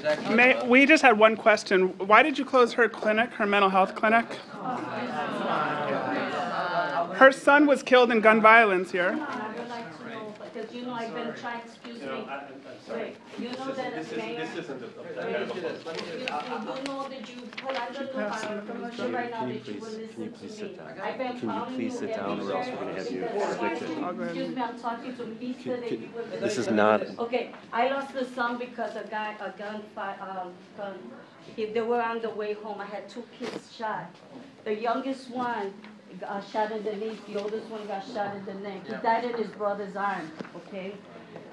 actually... we just had one question. Why did you close her clinic, her mental health clinic? Her son was killed in gun violence here. And I would like to know, because you know I've been trying, excuse me. Wait, you know that mayor... This isn't You know that you put under the commercial right now that you will listen to me. I've been calling you every or else we're going to have you evicted. Excuse me, I'm talking to me today. You will This is not... Okay, I lost the son because a gun, they were on the way home. I had 2 kids shot. The youngest one got shot in the knee. The oldest one got shot in the neck. He died in his brother's arm, okay?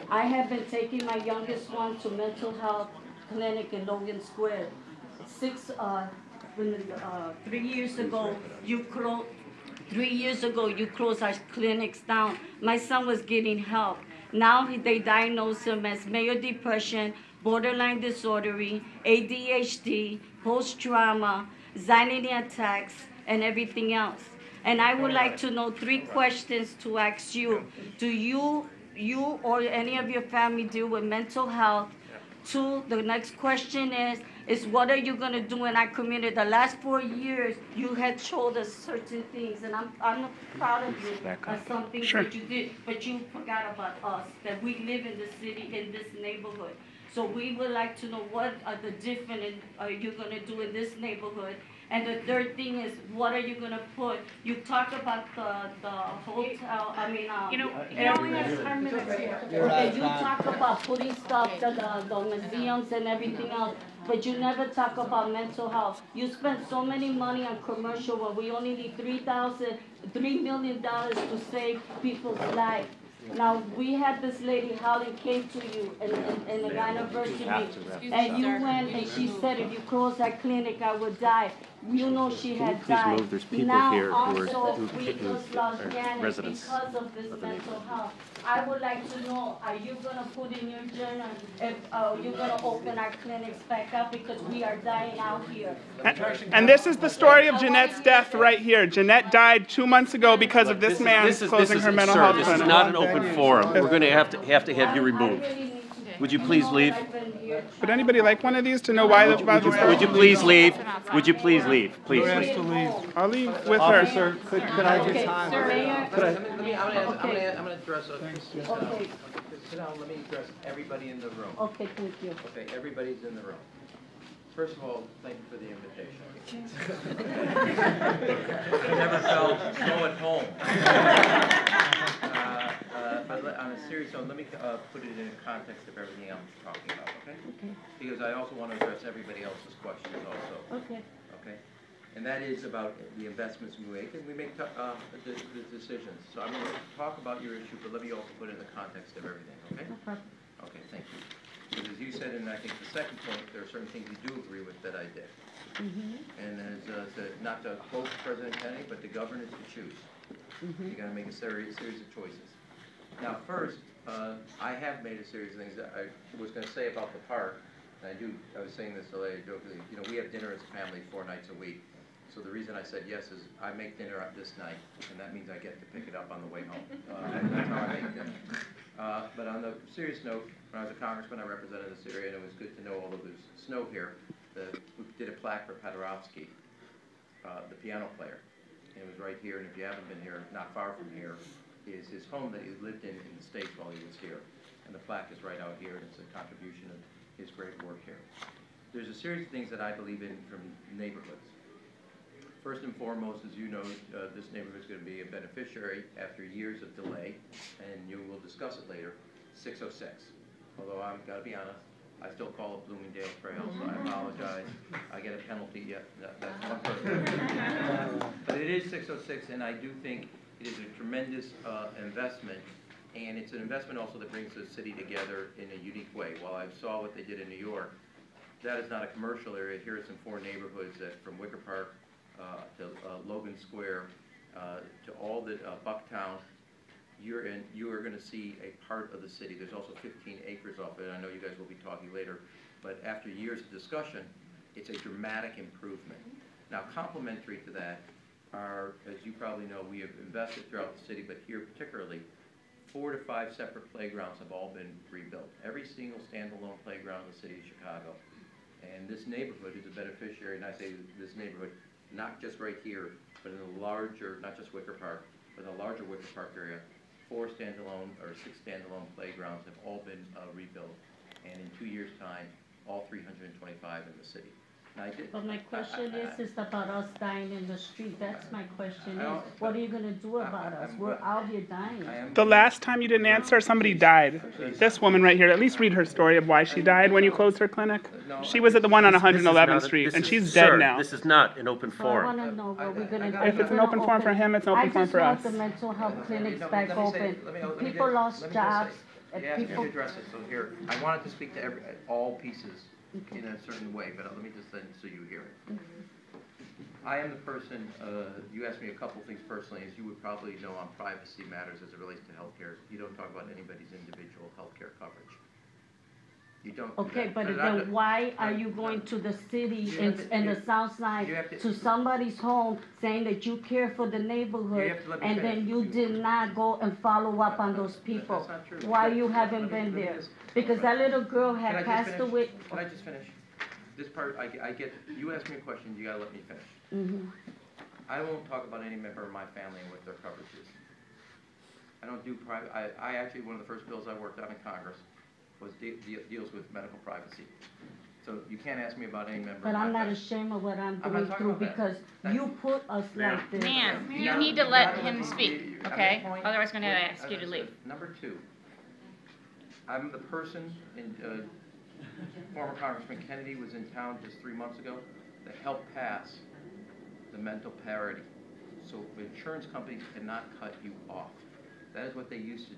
I have been taking my youngest one to mental health clinic in Logan Square. 3 years ago, you closed. 3 years ago, you closed our clinics down. My son was getting help. Now they diagnosed him as major depression, borderline disorder, ADHD, post-trauma, anxiety attacks, and everything else. And I would like to know 3 questions to ask you. Do you or any of your family deal with mental health? 2, the next question is what are you going to do in our community? The last 4 years, you had showed us certain things, and I'm proud of you of something that you did, but you forgot about us, that we live in the city, in this neighborhood. So we would like to know what are the different are you going to do in this neighborhood. And the third thing is, what are you going to put? You talk about the hotel, he only has 10 minutes here. Okay, you talk about putting stuff, the museums and everything else, but you never talk about mental health. You spend so many money on commercial when we only need $3 million to save people's lives. Now, we had this lady, Helen, came to you in an anniversary, and you went and she said, if you close that clinic, I would die. You know she had died. Move? There's people now here also, we just lost Janet residents because of this mental health. I would like to know, are you going to put in your journal if you're going to open our clinics back up because we are dying out here? And this is the story of Jeannette's death right here. Jeannette died 2 months ago because of this man closing her mental health clinic. This is not an open forum. We're going to have to have you removed. Would you please leave? Would anybody like one of these to know why the Would you please leave? Would you please leave? Please leave. I'll leave with Officer, her. could I get time? Mayor, I'm going to address sit down, let me address everybody in the room. okay, thank you. Okay, everybody's in the room. First of all, thank you for the invitation. I never felt so at home. But on a serious note, let me put it in the context of everything I'm talking about, okay? Because I also want to address everybody else's questions also. Okay. Okay? And that is about the investments we make, and we make the decisions. So I'm going to talk about your issue, but let me also put it in the context of everything, okay? Okay, thank you. Because as you said, and I think the second point, there are certain things you do agree with that I did. And as not to quote President Kennedy, but to govern is to choose. You got to make a series of choices. Now, first, I have made a series of things that I was going to say about the park. And I was saying this earlier jokingly. You know, we have dinner as a family 4 nights a week. So the reason I said yes is I make dinner up this night, and that means I get to pick it up on the way home. That's how I make dinner. But on the serious note, when I was a congressman, I represented this area, and it was good to know, although there's snow here, we did a plaque for Paderewski, the piano player. And it was right here, and if you haven't been here, not far from here, is his home that he lived in the States while he was here. And the plaque is right out here, and it's a contribution of his great work here. There's a series of things that I believe in from neighborhoods. First and foremost, as you know, this neighborhood is going to be a beneficiary after years of delay, and you will discuss it later, 606. Although I've got to be honest, I still call it Bloomingdale Trail, so I apologize. I get a penalty yet. That's one person. But it is 606, and I do think it is a tremendous investment, and it's an investment also that brings the city together in a unique way. While I saw what they did in New York, that is not a commercial area. Here it's in 4 neighborhoods that from Wicker Park to Logan Square to all the Bucktown. You are going to see a part of the city. There's also 15 acres off it. I know you guys will be talking later, but after years of discussion, it's a dramatic improvement. Now, complementary to that are, as you probably know, we have invested throughout the city, but here particularly, 4 to 5 separate playgrounds have all been rebuilt. Every single standalone playground in the city of Chicago And this neighborhood is a beneficiary, and I say this neighborhood, not just right here, but in the larger, not just Wicker Park, but in the larger Wicker Park area, 4 standalone or 6 standalone playgrounds have all been rebuilt. And in 2 years' time, all 325 in the city. Now, But my question is about us dying in the street. That's my question is, what are you gonna do about us? We're out here dying. The last time you didn't answer, somebody died. This woman right here, at least read her story of why she died when you closed her clinic. She was at the one on 111th Street, and she's dead now. This is not an open So I forum. wanna know what we're gonna do. If it's an open forum for him, it's an open forum for us. I just want the mental health clinics back open. People lost jobs. You asked me to address it, so here, I wanted to speak to all pieces in a certain way, but let me just then, so you hear it. I am the person, you asked me a couple things personally, as you would probably know on privacy matters as it relates to healthcare. You don't talk about anybody's individual healthcare coverage. You don't. Okay, but then why are you going to the city and the south side to somebody's home saying that you care for the neighborhood and then you did not go and follow up on those people? That's not true. Why you haven't been there? Because that little girl had passed away. Can I just finish? This part, I get, you asked me a question, you gotta let me finish. I won't talk about any member of my family and what their coverage is. I don't do private, I actually, one of the first bills I worked on in Congress was deals with medical privacy. So you can't ask me about any member of my But I'm not family. ashamed of what I'm I'm not going talking through about that. because you put us like this. Ma'am, you need to let him speak, okay? Otherwise I'm gonna ask you to leave. Number 2, I'm the person, former Congressman Kennedy was in town just 3 months ago that helped pass the mental parity. So insurance companies cannot cut you off. That is what they used to